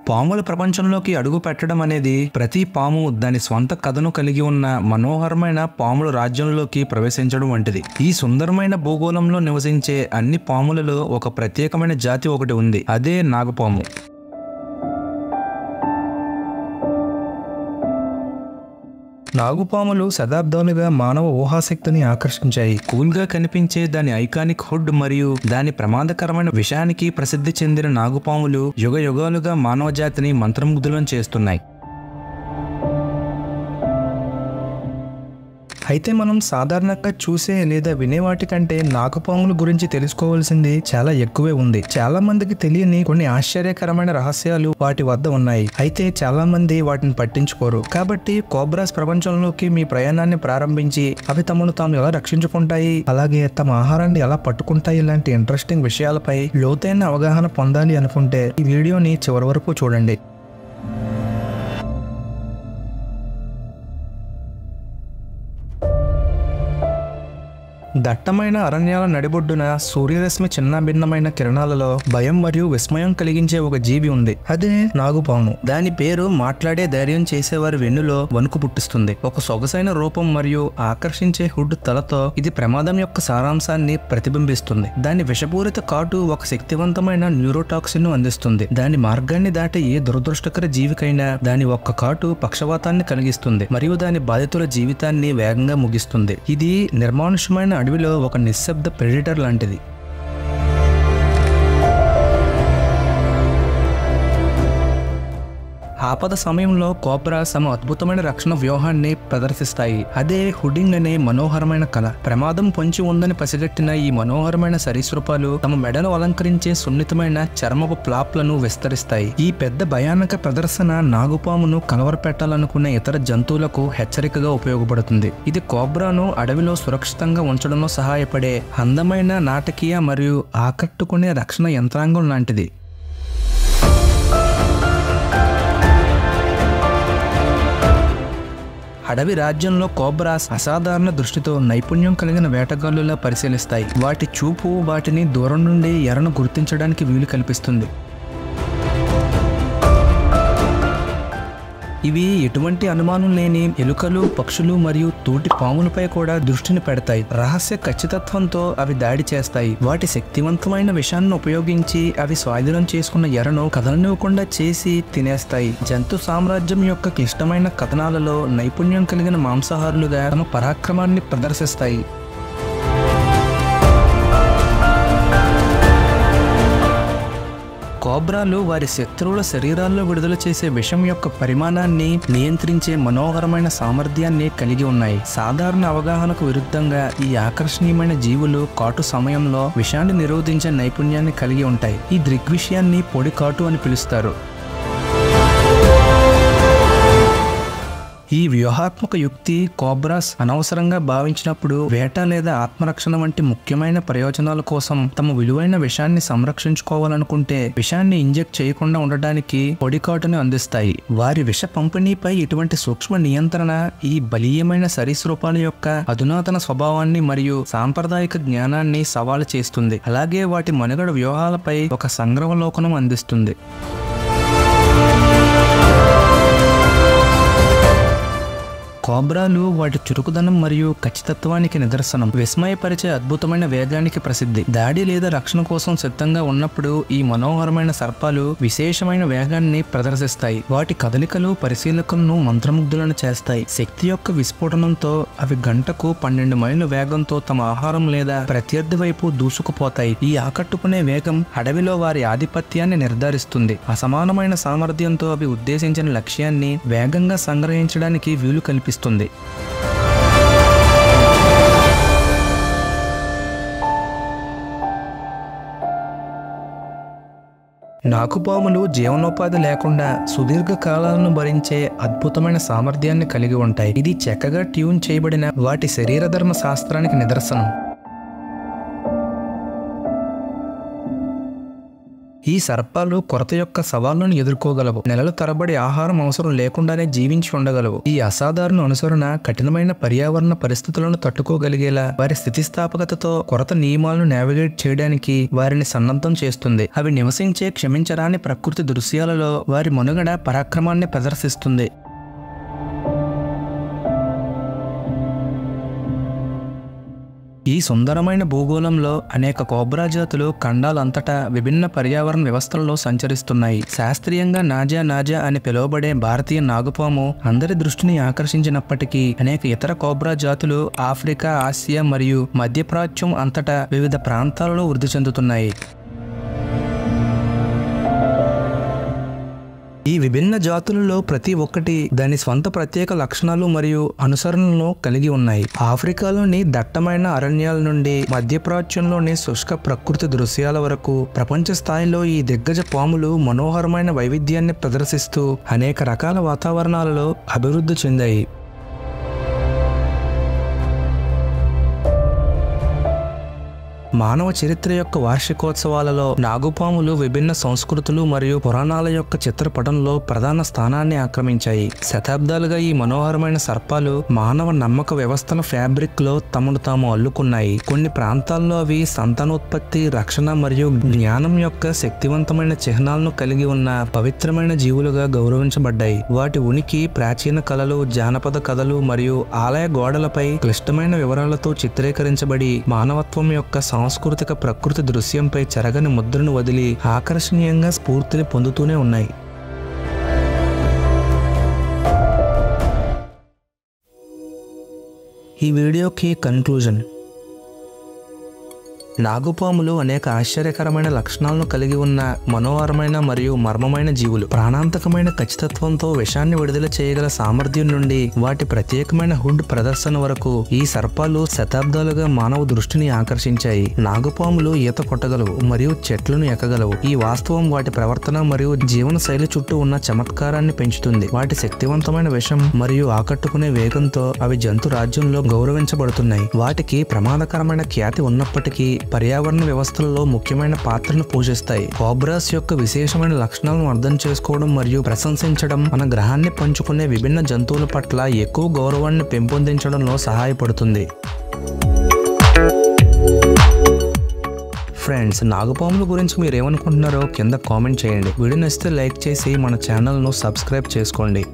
పాముల ప్రపంచంలోకి అడుగు పెట్టడం అనేది ప్రతి పాము దాని స్వంత కథను కలిగి ఉన్న మనోహరమైన పాముల రాజ్యంలోకి ప్రవేశించడం వంటిది. ఈ సుందరమైన భూగోళంలో నివసించే అన్ని పాములలో ఒక ప్రత్యేకమైన జాతి ఒకటి ఉంది, అదే నాగుపాము. నాగుపాములు శతాబ్దాలుగా మానవ ఊహాశక్తిని ఆకర్షించాయి. కూల్గా కనిపించే దాని ఐకానిక్ హుడ్ మరియు దాని ప్రమాదకరమైన విషయానికి ప్రసిద్ధి చెందిన నాగుపాములు యుగ యుగాలుగా మానవ జాతిని మంత్రముగ్ధులను చేస్తున్నాయి. అయితే మనం సాధారణంగా చూసే లేదా వినే వాటి కంటే నాగుపాముల గురించి తెలుసుకోవాల్సింది చాలా ఎక్కువే ఉంది. చాలా మందికి తెలియని కొన్ని ఆశ్చర్యకరమైన రహస్యాలు వాటి వద్ద ఉన్నాయి. అయితే చాలా మంది వాటిని పట్టించుకోరు. కాబట్టి కోబ్రాస్ ప్రపంచంలోకి మీ ప్రయాణాన్ని ప్రారంభించి అవి తమను తాము ఎలా రక్షించుకుంటాయి, అలాగే తమ ఆహారాన్ని ఎలా పట్టుకుంటాయి ఇలాంటి ఇంట్రెస్టింగ్ విషయాలపై లోతైన అవగాహన పొందాలి అనుకుంటే ఈ వీడియోని చివరి వరకు చూడండి. దట్టమైన అరణ్యాల నడిబొడ్డున సూర్యరశ్మి చిన్న భిన్నమైన కిరణాలలో భయం మరియు విస్మయం కలిగించే ఒక జీవి ఉంది, అదే నాగుపాము. దాని పేరు మాట్లాడే ధైర్యం చేసేవారి వెన్నులో వణుకు పుట్టిస్తుంది. ఒక సొగసైన రూపం మరియు ఆకర్షించే హుడ్ తలతో ఇది ప్రమాదం యొక్క సారాంశాన్ని ప్రతిబింబిస్తుంది. దాని విషపూరిత కాటు ఒక శక్తివంతమైన న్యూరోటాక్సిన్ ను అందిస్తుంది. దాని మార్గాన్ని దాటే ఏ దురదృష్టకర జీవికైనా దాని ఒక్క కాటు పక్షవాతాన్ని కలిగిస్తుంది మరియు దాని బాధితుల జీవితాన్ని వేగంగా ముగిస్తుంది. ఇది నిర్మానుష్యమైన అడవిలో ఒక నిశ్శబ్ద ప్రెడిటర్ లాంటిది. ఆపద సమయంలో కోబ్రాస్ తమ అద్భుతమైన రక్షణ వ్యూహాన్ని ప్రదర్శిస్తాయి. అదే హుడింగ్ అనే మనోహరమైన కళ. ప్రమాదం పొంచి ఉందని పసిగట్టిన ఈ మనోహరమైన సరీసృపాలు తమ మెడను అలంకరించే సున్నితమైన చర్మపు ప్లాప్లను విస్తరిస్తాయి. ఈ పెద్ద భయానక ప్రదర్శన నాగుపామును కలవరపెట్టాలనుకునే ఇతర జంతువులకు హెచ్చరికగా ఉపయోగపడుతుంది. ఇది కోబ్రాను అడవిలో సురక్షితంగా ఉంచడంలో సహాయపడే అందమైన నాటకీయ మరియు ఆకట్టుకునే రక్షణ యంత్రాంగం లాంటిది. అడవి రాజ్యంలో కోబ్రాస్ అసాధారణ దృష్టితో నైపుణ్యం కలిగిన వేటగాళ్ళులా పరిశీలిస్తాయి. వాటి చూపు వాటిని దూరం నుండి ఎరను గుర్తించడానికి వీలు కల్పిస్తుంది. ఇవి ఎటువంటి అనుమానం లేని ఎలుకలు, పక్షులు మరియు తోటి పాములపై కూడా దృష్టిని పెడతాయి. రహస్య ఖచ్చితత్వంతో అవి దాడి చేస్తాయి. వాటి శక్తివంతమైన విషాన్ని ఉపయోగించి అవి స్వాధీనం చేసుకున్న ఎరను కదలనివ్వకుండా చేసి తినేస్తాయి. జంతు సామ్రాజ్యం యొక్క క్లిష్టమైన కథనాలలో నైపుణ్యం కలిగిన మాంసాహారులుగా తమ పరాక్రమాన్ని ప్రదర్శిస్తాయి. కోబ్రాలు వారి శత్రువుల శరీరాల్లో విడుదల చేసే విషం యొక్క పరిమాణాన్ని నియంత్రించే మనోహరమైన సామర్థ్యాన్ని కలిగి ఉన్నాయి. సాధారణ అవగాహనకు విరుద్ధంగా ఈ ఆకర్షణీయమైన జీవులు కాటు సమయంలో విషాన్ని నిరోధించే నైపుణ్యాన్ని కలిగి ఉంటాయి. ఈ దృగ్విషయాన్ని పొడి కాటు అని పిలుస్తారు. ఈ వ్యూహాత్మక యుక్తి కోబ్రాస్ అనవసరంగా భావించినప్పుడు వేట లేదా ఆత్మరక్షణ వంటి ముఖ్యమైన ప్రయోజనాల కోసం తమ విలువైన విషాన్ని సంరక్షించుకోవాలనుకుంటే విషాన్ని ఇంజెక్ట్ చేయకుండా ఉండడానికి పొడికాటును అందిస్తాయి. వారి విష పంపిణీపై ఇటువంటి సూక్ష్మ నియంత్రణ ఈ బలీయమైన సరీసృపాల యొక్క అధునాతన స్వభావాన్ని మరియు సాంప్రదాయిక జ్ఞానాన్ని సవాలు చేస్తుంది. అలాగే వాటి మనుగడ వ్యూహాలపై ఒక సంగ్రహలోకనం అందిస్తుంది. కోబ్రాలు వాటి చురుకుదనం మరియు ఖచ్చితత్వానికి నిదర్శనం. విస్మయపరిచే అద్భుతమైన వేగానికి ప్రసిద్ధి. దాడి లేదా రక్షణ కోసం సిద్ధంగా ఉన్నప్పుడు ఈ మనోహరమైన సర్పాలు విశేషమైన వేగాన్ని ప్రదర్శిస్తాయి. వాటి కదలికలు పరిశీలకులను మంత్రముగ్ధులను చేస్తాయి. శక్తి యొక్క విస్ఫోటనంతో అవి గంటకు 12 మైళ్ళ వేగంతో తమ ఆహారం లేదా ప్రత్యర్థి వైపు దూసుకుపోతాయి. ఈ ఆకట్టుకునే వేగం అడవిలో వారి ఆధిపత్యాన్ని నిర్ధారిస్తుంది. అసమానమైన సామర్థ్యంతో అవి ఉద్దేశించిన లక్ష్యాన్ని వేగంగా సంగ్రహించడానికి వీలు కల్పిస్తుంది. నాగుపాములు జీవనోపాధి లేకుండా సుదీర్ఘ కాలాలను భరించే అద్భుతమైన సామర్థ్యాన్ని కలిగి ఉంటాయి. ఇది చక్కగా ట్యూన్ చేయబడిన వాటి శరీరధర్మ శాస్త్రానికి నిదర్శనం. ఈ సర్పాలు కొరత యొక్క సవాళ్లను ఎదుర్కోగలవు. నెలల తరబడి ఆహారం అవసరం లేకుండానే జీవించి ఉండగలవు. ఈ అసాధారణ అనుసరణ కఠినమైన పర్యావరణ పరిస్థితులను తట్టుకోగలిగేలా వారి స్థితిస్థాపకతతో కొరత నియమాలను నావిగేట్ చేయడానికి వారిని సన్నద్ధం చేస్తుంది. అవి నివసించే క్షమించరాని ప్రకృతి దృశ్యాలలో వారి మనుగడ పరాక్రమాన్ని ప్రదర్శిస్తుంది. ఈ సుందరమైన భూగోళంలో అనేక కోబ్రా జాతులు ఖండాలంతటా విభిన్న పర్యావరణ వ్యవస్థలలో సంచరిస్తున్నాయి. శాస్త్రీయంగా నాజా అని పిలువబడే భారతీయ నాగుపాము అందరి దృష్టిని ఆకర్షించినప్పటికీ అనేక ఇతర కోబ్రా జాతులు ఆఫ్రికా, ఆసియా మరియు మధ్యప్రాచ్యం అంతటా వివిధ ప్రాంతాలలో వృద్ధి చెందుతున్నాయి. ఈ విభిన్న జాతులలో ప్రతి ఒక్కటి దాని స్వంత ప్రత్యేక లక్షణాలు మరియు అనుసరణలను కలిగి ఉన్నాయి. ఆఫ్రికాలోని దట్టమైన అరణ్యాల నుండి మధ్యప్రాచ్యంలోని శుష్క ప్రకృతి దృశ్యాల వరకు ప్రపంచ స్థాయిలో ఈ దిగ్గజ పాములు మనోహరమైన వైవిధ్యాన్ని ప్రదర్శిస్తూ అనేక రకాల వాతావరణాలలో అభివృద్ధి చెందాయి. మానవ చరిత్ర యొక్క వార్షికోత్సవాలలో నాగుపాములు విభిన్న సంస్కృతులు మరియు పురాణాల యొక్క చిత్రపటంలో ప్రధాన స్థానాన్ని ఆక్రమించాయి. శతాబ్దాలుగా ఈ మనోహరమైన సర్పాలు మానవ నమ్మక వ్యవస్థల ఫ్యాబ్రిక్ లో తమను తాము అల్లుకున్నాయి. కొన్ని ప్రాంతాల్లో అవి సంతానోత్పత్తి, రక్షణ మరియు జ్ఞానం యొక్క శక్తివంతమైన చిహ్నాలను కలిగి ఉన్న పవిత్రమైన జీవులుగా గౌరవించబడ్డాయి. వాటి ఉనికి ప్రాచీన కళలు, జానపద కథలు మరియు ఆలయ గోడలపై క్లిష్టమైన వివరాలతో చిత్రీకరించబడి మానవత్వం యొక్క సాంస్కృతిక ప్రకృతి దృశ్యంపై చెరగని ముద్రను వదిలి ఆకర్షణీయంగా స్ఫూర్తిని పొందుతూనే ఉన్నాయి. ఈ వీడియోకి కన్క్లూజన్. నాగుపాములు అనేక ఆశ్చర్యకరమైన లక్షణాలను కలిగి ఉన్న మనోహరమైన మరియు మర్మమైన జీవులు. ప్రాణాంతకమైన ఖచ్చితత్వంతో విషాన్ని విడుదల చేయగల సామర్థ్యం నుండి వాటి ప్రత్యేకమైన హుడ్ ప్రదర్శన వరకు ఈ సర్పాలు శతాబ్దాలుగా మానవ దృష్టిని ఆకర్షించాయి. నాగుపాములు ఈత కొట్టగలవు మరియు చెట్లను ఎక్కగలవు. ఈ వాస్తవం వాటి ప్రవర్తన మరియు జీవన శైలి చుట్టూ ఉన్న చమత్కారాన్ని పెంచుతుంది. వాటి శక్తివంతమైన విషం మరియు ఆకట్టుకునే వేగంతో అవి జంతు రాజ్యంలో గౌరవించబడుతున్నాయి. వాటికి ప్రమాదకరమైన ఖ్యాతి ఉన్నప్పటికీ పర్యావరణ వ్యవస్థలలో ముఖ్యమైన పాత్రను పోషిస్తాయి. కోబ్రాస్ యొక్క విశేషమైన లక్షణాలను అర్థం చేసుకోవడం మరియు ప్రశంసించడం మన గ్రహాన్ని పంచుకునే విభిన్న జంతువుల పట్ల ఎక్కువ గౌరవాన్ని పెంపొందించడంలో సహాయపడుతుంది. ఫ్రెండ్స్, నాగుపాముల గురించి మీరు ఏమనుకుంటున్నారో కింద కామెంట్ చేయండి. వీడియో నచ్చితే లైక్ చేసి మన ఛానల్ను సబ్స్క్రైబ్ చేసుకోండి.